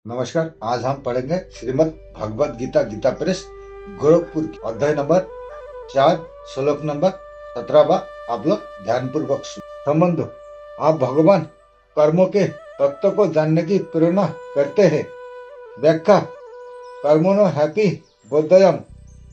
नमस्कार। आज हम पढ़ेंगे श्रीमद् भगवद गीता गीता प्रेस गोरखपुर की अध्याय नंबर 4 श्लोक नंबर 17। आप लोग ध्यान पूर्वक संबंध। आप भगवान कर्मों के तत्व को जानने की प्रेरणा करते हैं। व्याख्या। कर्मणो हैप्पी बोधयम।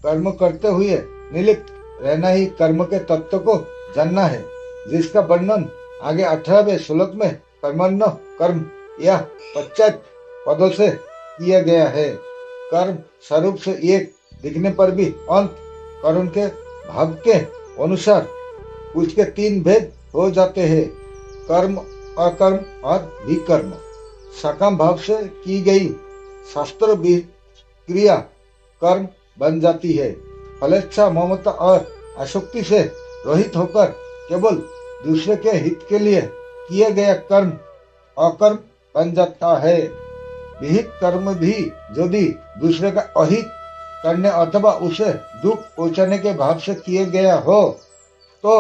कर्म करते हुए निर्लिप्त रहना ही कर्म के तत्व को जानना है, जिसका वर्णन आगे 18वें श्लोक में कर्मण्य कर्म या पश्चात पदों से किया गया है। कर्म स्वरूप से एक दिखने पर भी अंत कर्म के भाव के अनुसार उसके तीन भेद हो जाते हैं: कर्म, अकर्म और विकर्म। सकाम भाव से की गई शास्त्र क्रिया कर्म बन जाती है। फलेच्छा, ममता और आसक्ति से रहित होकर केवल दूसरे के हित के लिए किया गया कर्म अकर्म बन जाता है। विहित कर्म भी यदि दूसरे का अहित करने अथवा उसे दुख पहुंचाने के भाव से किए गया हो तो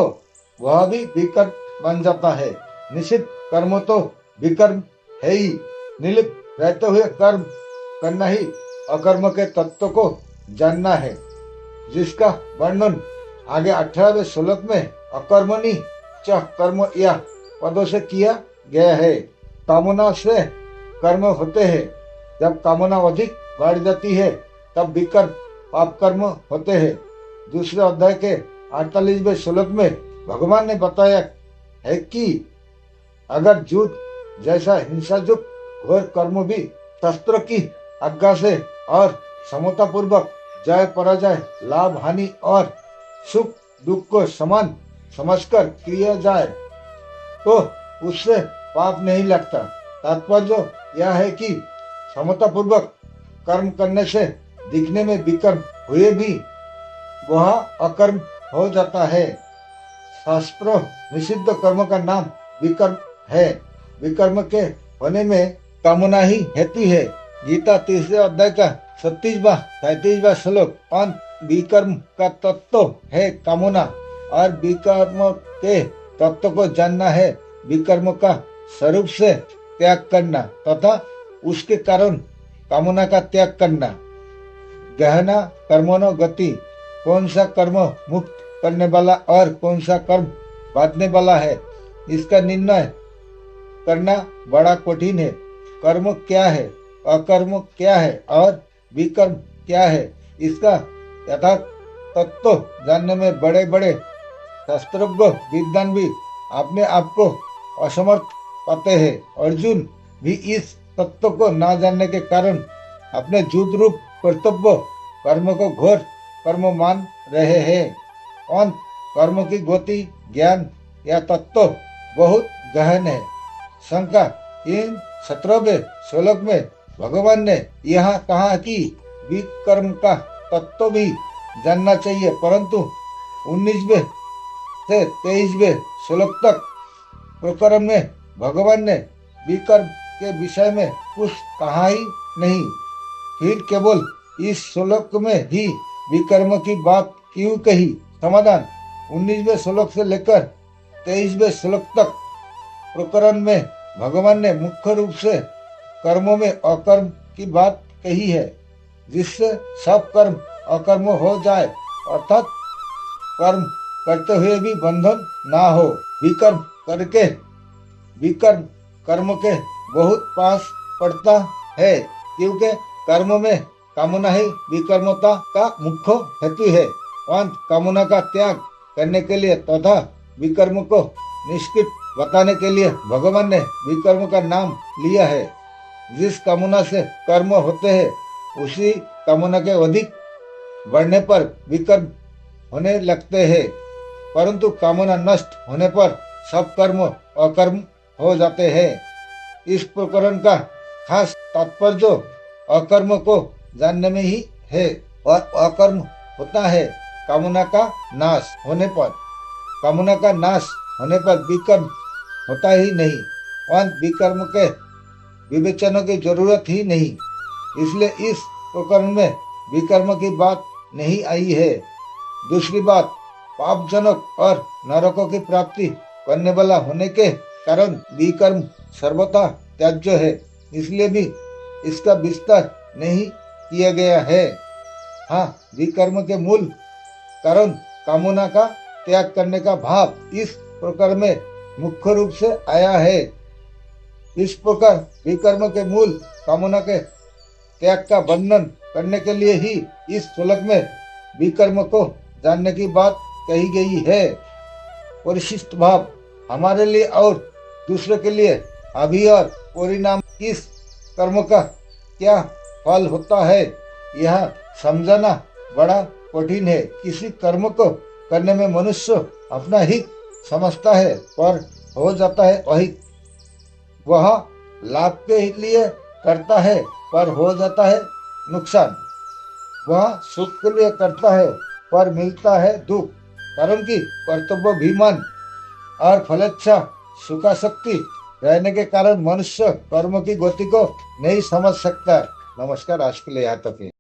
वह भी विकर्म बन जाता है। निश्चित कर्म तो विकर्म है ही। निर्लिप्त रहते हुए कर्म करना ही अकर्म के तत्व को जानना है, जिसका वर्णन आगे 18वें श्लोक में अकर्मणि च कर्म या पदों से किया गया है। कामना से कर्म होते हैं। जब कामना अधिक बढ़ जाती है तब विकर्म पाप कर्म होते हैं। दूसरे अध्याय के 48वें श्लोक में भगवान ने बताया है कि अगर युद्ध जैसा हिंसायुक्त घोर कर्म भी शस्त्र की आज्ञा से और समता पूर्वक जय पराजय, लाभ हानि और सुख दुख को समान समझकर किया जाए तो उससे पाप नहीं लगता। तात्पर्य यह है कि समता पूर्वक कर्म करने से दिखने में विकर्म हुए भी वह अकर्म हो जाता है। शास्त्र निषिद्ध कर्म का नाम विकर्म है। विकर्म के होने में कामना ही हेतु है। गीता 3 अध्याय का 37वां श्लोक अंत विकर्म का तत्व है कामना और विकर्म के तत्व को जानना है विकर्म का स्वरूप से त्याग करना तथा उसके कारण कामना का त्याग करना। गहना कर्मणो गति। कौन सा कर्म मुक्त करने वाला और कौन सा कर्म बांधने वाला है, इसका निर्णय करना बड़ा कठिन है। कर्म क्या है, अकर्म क्या है और विकर्म क्या है, इसका यथार्थ तत्व जानने में बड़े बड़े शास्त्रज्ञ विद्वान भी अपने आप को असमर्थ पाते हैं। अर्जुन भी इस तत्व को न जानने के कारण अपने जुद रूप कर्तव्य कर्म को घोर कर्म मान रहे हैं। अंत कर्म की गति ज्ञान या तत्व बहुत गहन है। शंका। इन 17वें श्लोक में भगवान ने यह कहा कि विकर्म का तत्व भी जानना चाहिए, परंतु 19वें से 23वें श्लोक तक प्रकरण में भगवान ने विकर्म के विषय में कुछ कहा ही नहीं। फिर केवल इस श्लोक में ही विकर्म की बात क्यों कही? समाधान। 19वें श्लोक से लेकर 23वें श्लोक तक प्रकरण में भगवान ने मुख्य रूप से कर्मों में अकर्म की बात कही है, जिससे सब कर्म अकर्म हो जाए, अर्थात कर्म करते हुए भी बंधन ना हो। विकर्म करके विकर्म कर्म के बहुत पास पड़ता है, क्योंकि कर्म में कामना ही विकर्मता का मुख्य हेतु है। अंत कामना का त्याग करने के लिए तथा विकर्म को निष्कृत बताने के लिए भगवान ने विकर्म का नाम लिया है। जिस कामना से कर्म होते हैं उसी कामना के अधिक बढ़ने पर विकर्म होने लगते हैं, परंतु कामना नष्ट होने पर सब कर्म अकर्म हो जाते हैं। इस प्रकरण का खास तात्पर्य अकर्म को जानने में ही है, और अकर्म होता है कामना का नाश होने पर। कामना का नाश होने पर विकर्म होता ही नहीं। अंत विकर्म के विवेचन की जरूरत ही नहीं, इसलिए इस प्रकरण में विकर्म की बात नहीं आई है। दूसरी बात, पापजनक और नरकों की प्राप्ति करने वाला होने के कारण विकर्म सर्वथा त्याज्य है। इसलिए भी इसका विस्तार नहीं किया गया है। हाँ, विकर्म के मूल कारण कामना का त्याग करने का भाव इस प्रकार में मुख्य रूप से आया है। इस प्रकार विकर्म के मूल कामना के त्याग का वर्णन करने के लिए ही इस श्लोक में विकर्म को जानने की बात कही गई है। परिशिष्ट भाव हमारे लिए और दूसरे के लिए अभी और परिणाम इस कर्म का क्या फल होता है, यह समझना बड़ा कठिन है। किसी कर्म को करने में मनुष्य अपना हित समझता है, पर हो जाता है अहित। वह लाभ के लिए करता है, पर हो जाता है नुकसान। वह सुख के लिए करता है, पर मिलता है दुख। कारण कि कर्तव्याभिमान और फलेच्छा सुखासक्ति रहने के कारण मनुष्य कर्म की गति को नहीं समझ सकता। नमस्कार, आज के लिए यहाँ तक है।